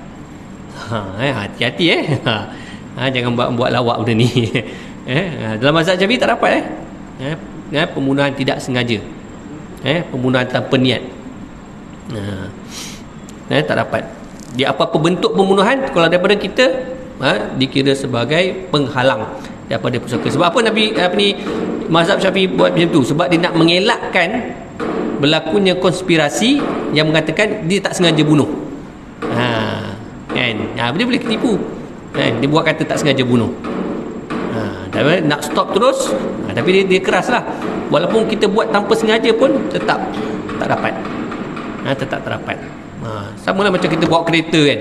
Hati-hati jangan buat lawak benda ni. Dalam mazhab Syafi'i tak dapat pembunuhan tidak sengaja, pembunuhan tanpa niat, tak dapat. Dia apa-apa bentuk pembunuhan, kalau daripada kita dikira sebagai penghalang daripada pusaka. Sebab apa mazhab Syafi'i buat macam tu? Sebab dia nak mengelakkan berlakunya konspirasi yang mengatakan dia tak sengaja bunuh. Kan? Dia boleh tipu. Dia buat kata tak sengaja bunuh. Tapi nak stop terus, tapi dia keras lah. Walaupun kita buat tanpa sengaja pun tetap tak dapat. Tetap tak dapat. Sama lah macam kita bawa kereta kan.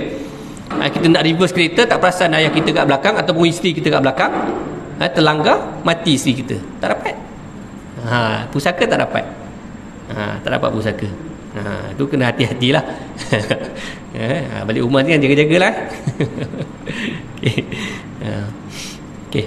Kita nak reverse kereta, tak perasan ayah kita kat belakang ataupun isteri kita kat belakang, terlanggar, mati isteri kita, tak dapat. Pusaka tak dapat. Tak dapat pusaka. Tu kena hati-hatilah. Balik rumah ni kan jaga-jagalah. Okey. Okey.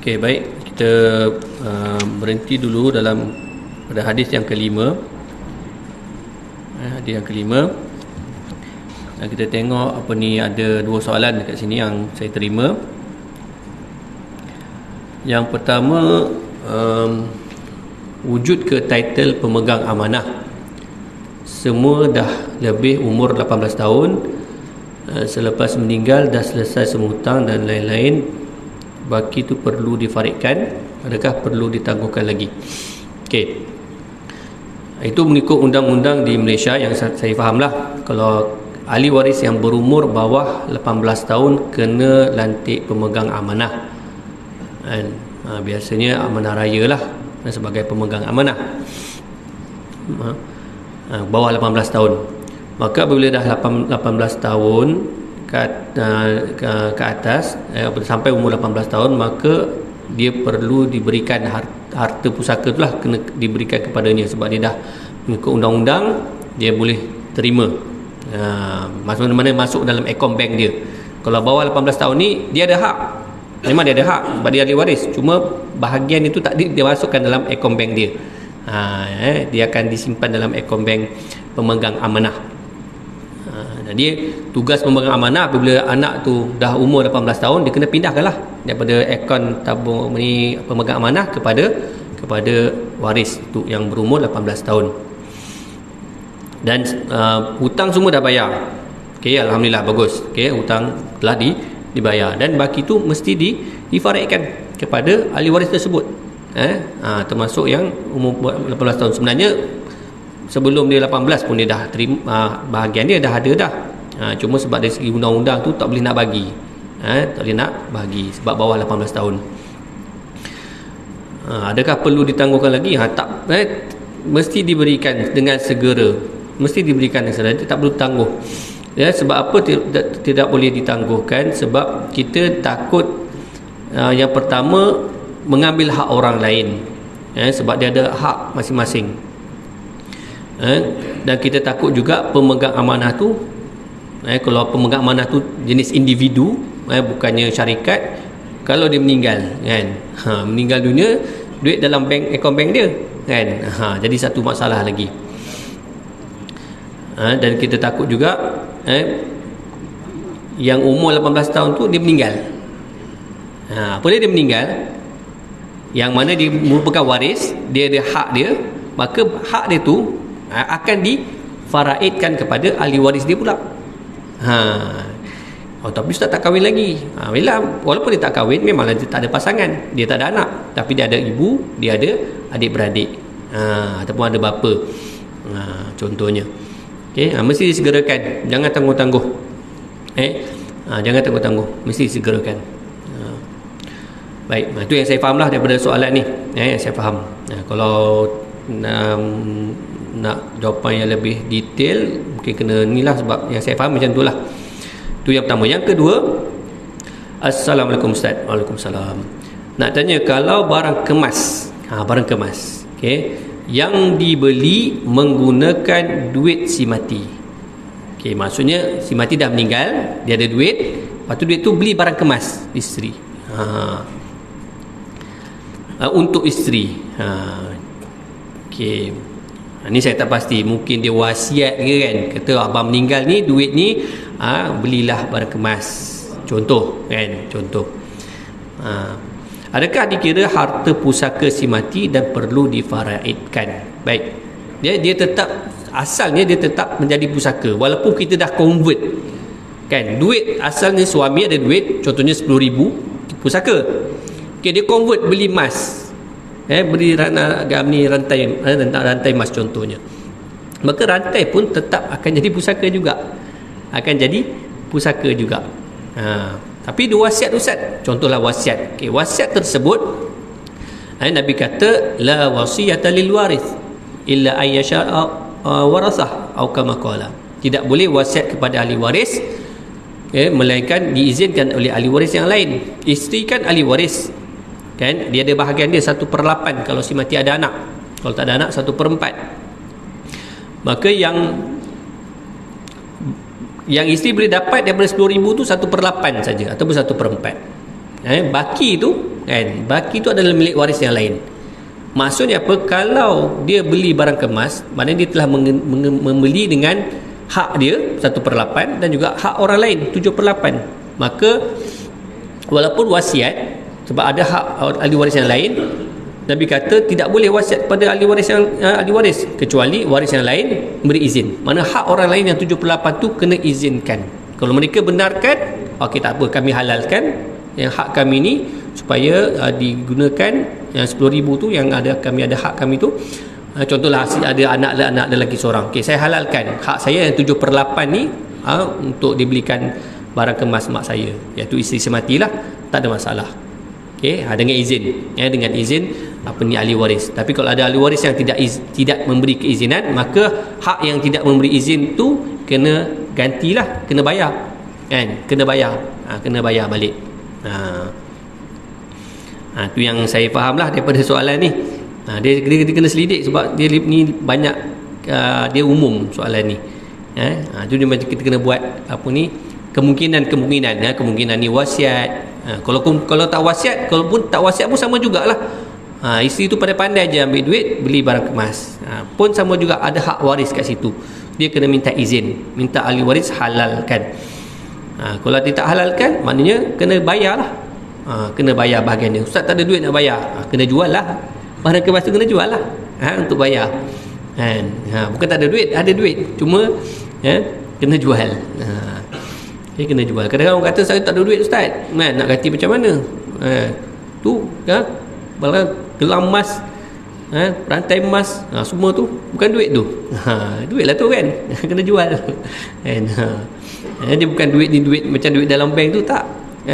Okey, baik, kita berhenti dulu dalam pada hadis yang kelima. Hadis yang kelima. Dan kita tengok apa ni, ada dua soalan dekat sini yang saya terima. Yang pertama, wujud ke title pemegang amanah. Semua dah lebih umur 18 tahun, selepas meninggal dah selesai semua hutang dan lain-lain, baki itu perlu difarikkan, adakah perlu ditangguhkan lagi? Okey, itu mengikut undang-undang di Malaysia yang saya fahamlah. Kalau ahli waris yang berumur bawah 18 tahun kena lantik pemegang amanah, dan biasanya amanah raya lah sebagai pemegang amanah, bawah 18 tahun. Maka apabila dah 18 tahun ke atas, sampai umur 18 tahun, maka dia perlu diberikan harta pusaka itulah, kena diberikan kepadanya, sebab dia dah mengikut undang-undang, dia boleh terima. Mana-mana masuk dalam akaun bank dia. Kalau bawah 18 tahun ni, dia ada hak, memang dia ada hak sebab dia ahli waris, cuma bahagian itu tak dia masukkan dalam akaun bank dia. Dia akan disimpan dalam akaun bank pemegang amanah. Jadi tugas pemegang amanah apabila anak tu dah umur 18 tahun, dia kena pindahkanlah daripada akaun tabung ni pemegang amanah kepada waris tu yang berumur 18 tahun. Dan hutang semua dah bayar. Okey, alhamdulillah, bagus. Okey, hutang telah dibayar, dan baki tu mesti difarikkan kepada ahli waris tersebut. Termasuk yang umur 18 tahun. Sebenarnya sebelum dia 18 pun dia dah terima, bahagian dia dah ada dah. Cuma sebab dari segi undang-undang tu tak boleh nak bagi. Tak boleh nak bagi sebab bawah 18 tahun. Adakah perlu ditangguhkan lagi? Tak, mesti diberikan dengan segera. Mesti diberikan dengan segera, tak perlu tangguh. Ya, sebab apa tidak boleh ditangguhkan? Sebab kita takut, yang pertama, mengambil hak orang lain, sebab dia ada hak masing-masing. Dan kita takut juga pemegang amanah tu, kalau pemegang amanah tu jenis individu, bukannya syarikat, kalau dia meninggal kan, meninggal dunia, duit dalam akaun bank dia kan, jadi satu masalah lagi. Dan kita takut juga yang umur 18 tahun tu dia meninggal. Apabila dia meninggal, yang mana dia merupakan waris, dia ada hak dia, maka hak dia tu akan difaraidkan kepada ahli waris dia pula. Tapi Ustaz tak kahwin lagi. Walaupun dia tak kahwin, memanglah dia tak ada pasangan, dia tak ada anak, tapi dia ada ibu, dia ada adik-beradik, ataupun ada bapa, contohnya. Okay, mesti disegerakan, jangan tangguh-tangguh. Jangan tangguh-tangguh, mesti disegerakan. Baik, itu yang saya faham lah daripada soalan ni, yang saya faham. Kalau nak jawapan yang lebih detail, mungkin kena ni lah, sebab yang saya faham macam tu lah. Itu yang pertama. Yang kedua, Assalamualaikum Ustaz. Waalaikumsalam. Nak tanya, kalau barang kemas, barang kemas, okay, yang dibeli menggunakan duit si mati. Okey, maksudnya si mati dah meninggal, dia ada duit, lepas tu duit tu beli barang kemas isteri. Untuk isteri. Okey. Ni saya tak pasti, mungkin dia wasiat ke kan, kata abang meninggal ni, duit ni belilah barang kemas. Contoh kan, contoh. Adakah dikira harta pusaka si mati dan perlu difaraidkan? Baik, dia tetap, asalnya dia tetap menjadi pusaka, walaupun kita dah convert kan. Duit asalnya suami ada duit, contohnya 10,000 pusaka. Okay, dia convert beli emas, beli rantai emas contohnya, maka rantai pun tetap akan jadi pusaka juga, akan jadi pusaka juga. Tapi dia wasiat, Ustaz, contohlah wasiat. Okay, wasiat tersebut, Nabi kata la wasiyata lil warith illa ayyasha warasah atau kama qala. Tidak boleh wasiat kepada ahli waris, melainkan diizinkan oleh ahli waris yang lain. Isteri kan ahli waris kan, dia ada bahagian dia 1/8 kalau si mati ada anak, kalau tak ada anak 1/4. Maka yang isteri boleh dapat daripada 10,000 tu 1/8 saja, ataupun 1/4. Baki tu kan, baki tu adalah milik waris yang lain. Maksudnya apa? Kalau dia beli barang kemas, maknanya dia telah membeli dengan hak dia 1/8 dan juga hak orang lain 7/8. Maka walaupun wasiat, sebab ada hak ahli waris yang lain, Nabi kata tidak boleh wasiat pada ahli waris kecuali waris yang lain beri izin. Mana hak orang lain yang 7/8 tu kena izinkan. Kalau mereka benarkan, okey tak apa, kami halalkan yang hak kami ni supaya digunakan yang 10,000 tu yang kami ada hak kami tu. Contohlah ada anak lelaki seorang. Okey, saya halalkan hak saya yang 7/8 ni untuk dibelikan barang kemas mak saya, iaitu isteri saya matilah, tak ada masalah. Okey, dengan izin, dengan izin ahli waris. Tapi kalau ada ahli waris yang tidak memberi keizinan, maka hak yang tidak memberi izin tu kena gantilah, kena bayar, kan? Kena bayar balik. Tu yang saya fahamlah daripada soalan ni. Dia kena selidik sebab dia ni banyak, dia umum soalan ni. Tu dia macam kita kena buat apa ni, kemungkinan ni wasiat. Kalau tak wasiat, kalau pun tak wasiat pun sama jugalah. Isteri tu pandai-pandai je ambil duit beli barang kemas, pun sama juga, ada hak waris kat situ. Dia kena minta izin, minta ahli waris halalkan. Kalau dia tak halalkan, maknanya kena bayar lah. Kena bayar bahagian dia. Ustaz tak ada duit nak bayar, kena jual lah barang kemas tu, kena jual lah untuk bayar, kan? Bukan tak ada duit, ada duit, cuma kena jual. Dia kena jual. Kadang-kadang orang kata saya tak ada duit Ustaz, nak ganti macam mana? Tu barang gelang emas, rantai emas, semua tu bukan duit tu. Duit lah tu, kan? Kena jual, kan? Dia bukan duit ni duit macam duit dalam bank tu, tak.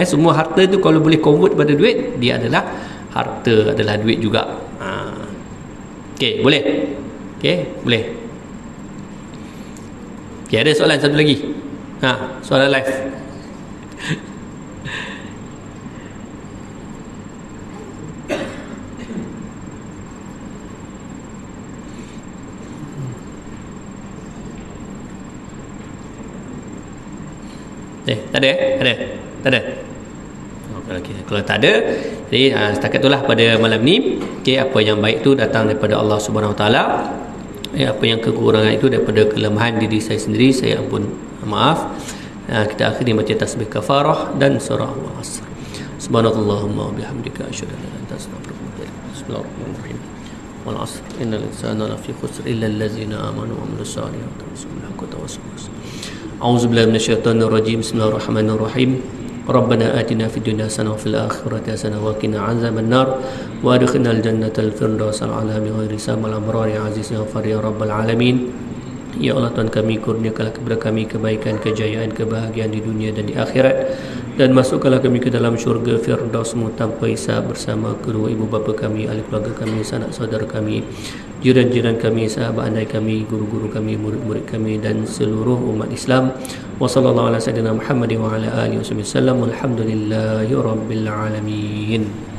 Semua harta tu kalau boleh convert pada duit, dia adalah harta, adalah duit juga. Okey, boleh? Okey, boleh. Okey, ada soalan satu lagi. Soalan live. Tak ada? Ada? Tak ada? Okay. Kalau tak ada, jadi setakat itulah pada malam ni. Okay, apa yang baik tu datang daripada Allah Subhanahu Wa Taala. Apa yang kekurangan itu daripada kelemahan diri saya sendiri, saya pun maaf. Kita akhiri baca tasbih kafarah dan surah Al-Asr. Subhanallahumma wa bihamdika asyhadu an la ilaha illa anta astaghfiruka wa atubu ilaik. Bismillahirrahmanirrahim. Wal 'asr innal insana lafi khusr illa allazina amanu wa 'amilus solihati wa tawasaw bil haqqi wa tawasaw bis sabr. A'udzubillahi minasyaitonir rajim. Bismillahirrahmanirrahim. ربنا آتنا في الدنيا حسنة وفي الآخرة حسنة وقنا عذاب النار وادخلنا الجنة الفردوس الأعلى بغير حساب الأبرار يا عزيز يا غفار يا رب العالمين. Ya Allah, Tuhan kami, kurniakanlah kepada kami kebaikan, kejayaan, kebahagiaan di dunia dan di akhirat, dan masukkanlah kami ke dalam syurga Firdaus-Mu tanpa hisab bersama kedua ibu bapa kami, ahli keluarga kami, sanak saudara kami, jiran-jiran kami, sahabat andai kami, guru-guru kami, murid-murid kami, dan seluruh umat Islam. Wa sallallahu ala sayyidina Muhammadin wa ala alihi wasallam. Alhamdulillahi rabbil alamin.